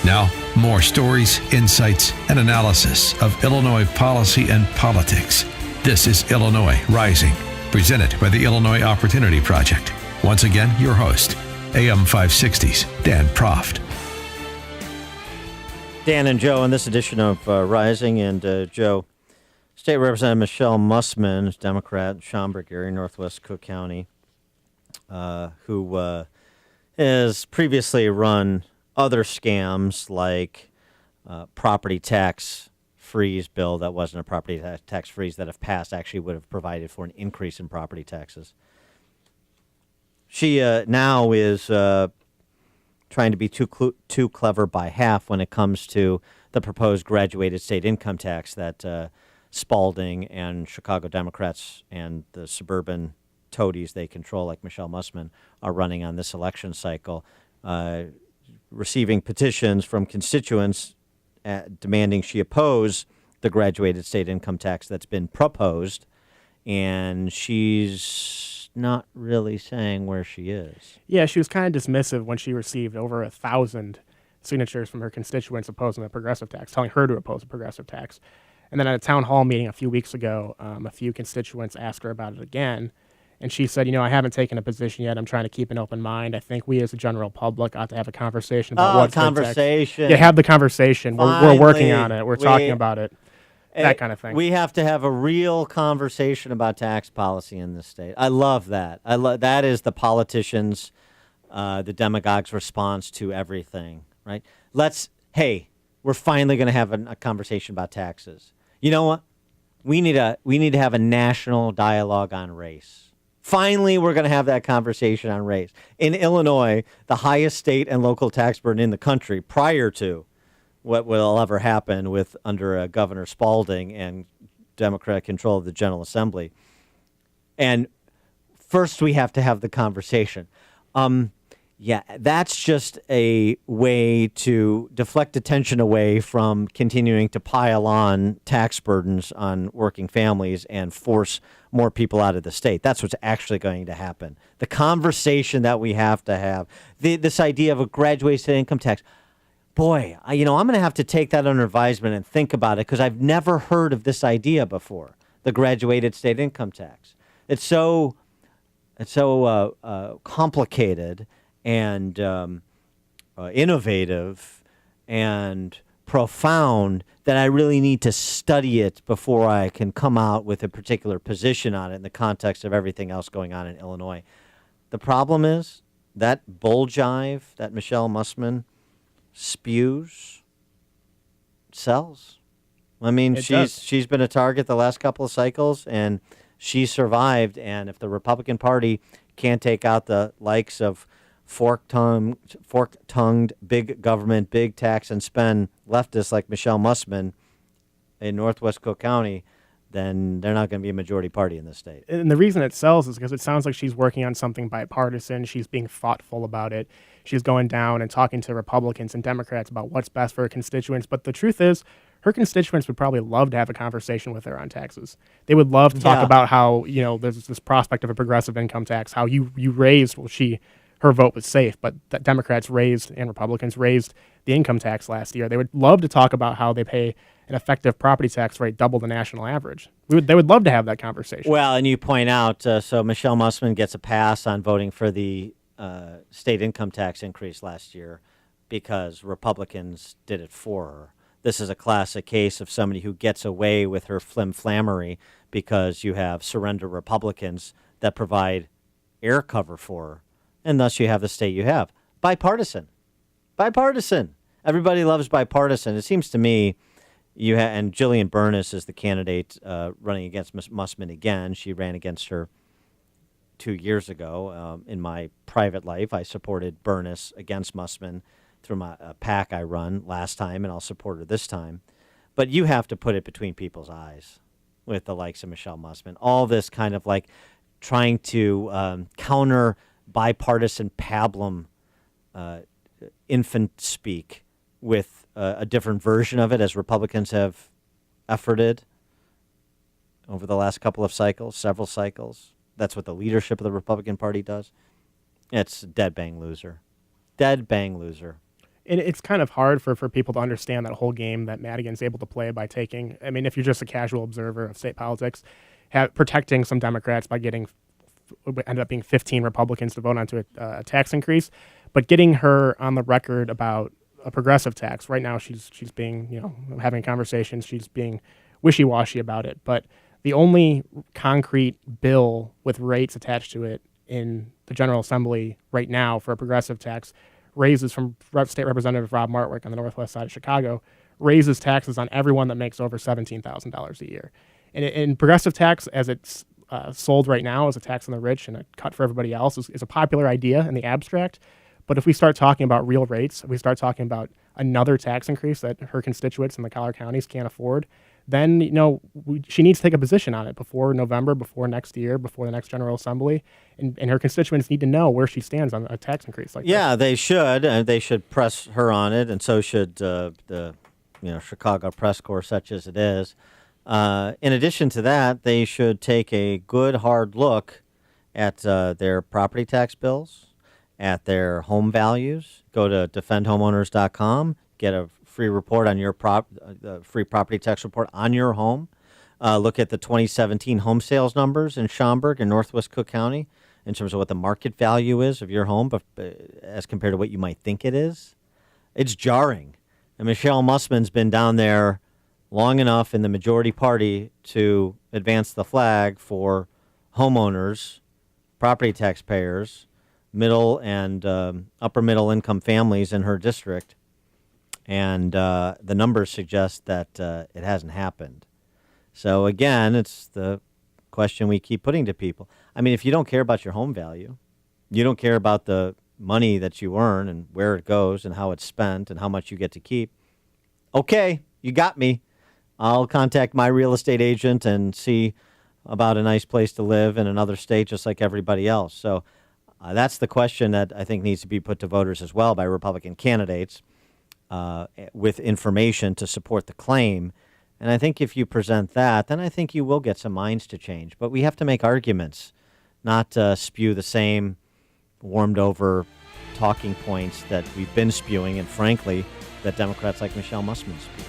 Now, more stories, insights, and analysis of Illinois policy and politics. This is Illinois Rising, presented by the Illinois Opportunity Project. Once again, your host, AM 560's Dan Proft. Dan and Joe in this edition of Rising, and Joe, State Representative Michelle Mussman, Democrat, Schaumburg area, Northwest Cook County, who has previously run other scams like property tax freeze bill that wasn't a property tax freeze that, if passed, actually would have provided for an increase in property taxes. She now is trying to be too clever by half when it comes to the proposed graduated state income tax that Spalding and Chicago Democrats and the suburban toadies they control, like Michelle Mussman, are running on this election cycle, receiving petitions from constituents demanding she oppose the graduated state income tax that's been proposed, and she's not really saying where she is. Yeah, she was kind of dismissive when she received over 1,000 signatures from her constituents opposing the progressive tax, telling her to oppose the progressive tax. And then at a town hall meeting a few weeks ago, a few constituents asked her about it again. And she said, I haven't taken a position yet. I'm trying to keep an open mind. I think we as a general public ought to have a conversation about what's conversation. Yeah, have the conversation. Finally, we're working on it. We're talking about it. That kind of thing. We have to have a real conversation about tax policy in this state. I love that. That is the politicians, the demagogues' response to everything, right? We're finally going to have a conversation about taxes. You know what? We need to have a national dialogue on race. Finally, we're going to have that conversation on race. In Illinois, the highest state and local tax burden in the country, prior to what will ever happen under Governor Spalding and Democratic control of the General Assembly. And first, we have to have the conversation. That's just a way to deflect attention away from continuing to pile on tax burdens on working families and force more people out of the state. That's what's actually going to happen. The conversation that we have to have, this idea of a graduated state income tax, boy, I'm going to have to take that under advisement and think about it, because I've never heard of this idea before, the graduated state income tax. It's so complicated and innovative and profound that I really need to study it before I can come out with a particular position on it in the context of everything else going on in Illinois. The problem is that bull jive that Michelle Mussman spews sells. I mean, she's been a target the last couple of cycles, and she survived. And if the Republican Party can't take out the likes of fork-tongued, big government, big tax and spend leftists like Michelle Mussman in Northwest Cook County, then they're not going to be a majority party in this state. And the reason it sells is because it sounds like she's working on something bipartisan. She's being thoughtful about it. She's going down and talking to Republicans and Democrats about what's best for her constituents. But the truth is, her constituents would probably love to have a conversation with her on taxes. They would love to talk about how, there's this prospect of a progressive income tax, how you raised, her vote was safe, but the Democrats raised and Republicans raised the income tax last year. They would love to talk about how they pay an effective property tax rate double the national average. They would love to have that conversation. Well, and you point out, so Michelle Mussman gets a pass on voting for the state income tax increase last year because Republicans did it for her. This is a classic case of somebody who gets away with her flim-flammery because you have surrender Republicans that provide air cover for her. And thus you have the state you have. Bipartisan. Everybody loves bipartisan. It seems to me and Jillian Burness is the candidate running against Ms. Mussman again. She ran against her 2 years ago. In my private life, I supported Burness against Mussman through my PAC I run last time, and I'll support her this time. But you have to put it between people's eyes with the likes of Michelle Mussman. All this kind of like trying to counter bipartisan pablum infant speak with a different version of it, as Republicans have efforted over the last couple of cycles, several cycles. That's what the leadership of the Republican Party does. It's dead bang loser. And it's kind of hard for people to understand that whole game that Madigan's able to play by taking, I mean, if you're just a casual observer of state politics, protecting some Democrats by getting, ended up being 15 Republicans to vote onto a tax increase, but getting her on the record about a progressive tax. Right now she's being, having conversations, she's being wishy-washy about it. But the only concrete bill with rates attached to it in the General Assembly right now for a progressive tax raises from State Representative Rob Martwick on the northwest side of Chicago, raises taxes on everyone that makes over $17,000 a year. And progressive tax, as it's sold right now as a tax on the rich and a cut for everybody else, is a popular idea in the abstract. But if we start talking about real rates, if we start talking about another tax increase that her constituents in the Collier counties can't afford, then she needs to take a position on it before November, before next year, before the next General Assembly, and her constituents need to know where she stands on a tax increase like that. Yeah, they should press her on it, and so should the Chicago press corps, such as it is. In addition to that, they should take a good hard look at their property tax bills, at their home values. Go to defendhomeowners.com, get a free report on your free property tax report on your home. Look at the 2017 home sales numbers in Schaumburg and Northwest Cook County in terms of what the market value is of your home as compared to what you might think it is. It's jarring. And Michelle Mussman's been down there long enough in the majority party to advance the flag for homeowners, property taxpayers, middle and upper middle income families in her district. And the numbers suggest that it hasn't happened. So again, it's the question we keep putting to people. I mean, if you don't care about your home value, you don't care about the money that you earn and where it goes and how it's spent and how much you get to keep, okay, you got me. I'll contact my real estate agent and see about a nice place to live in another state just like everybody else. So that's the question that I think needs to be put to voters as well by Republican candidates with information to support the claim. And I think if you present that, then I think you will get some minds to change. But we have to make arguments, not spew the same warmed-over talking points that we've been spewing and, frankly, that Democrats like Michelle Mussman spew.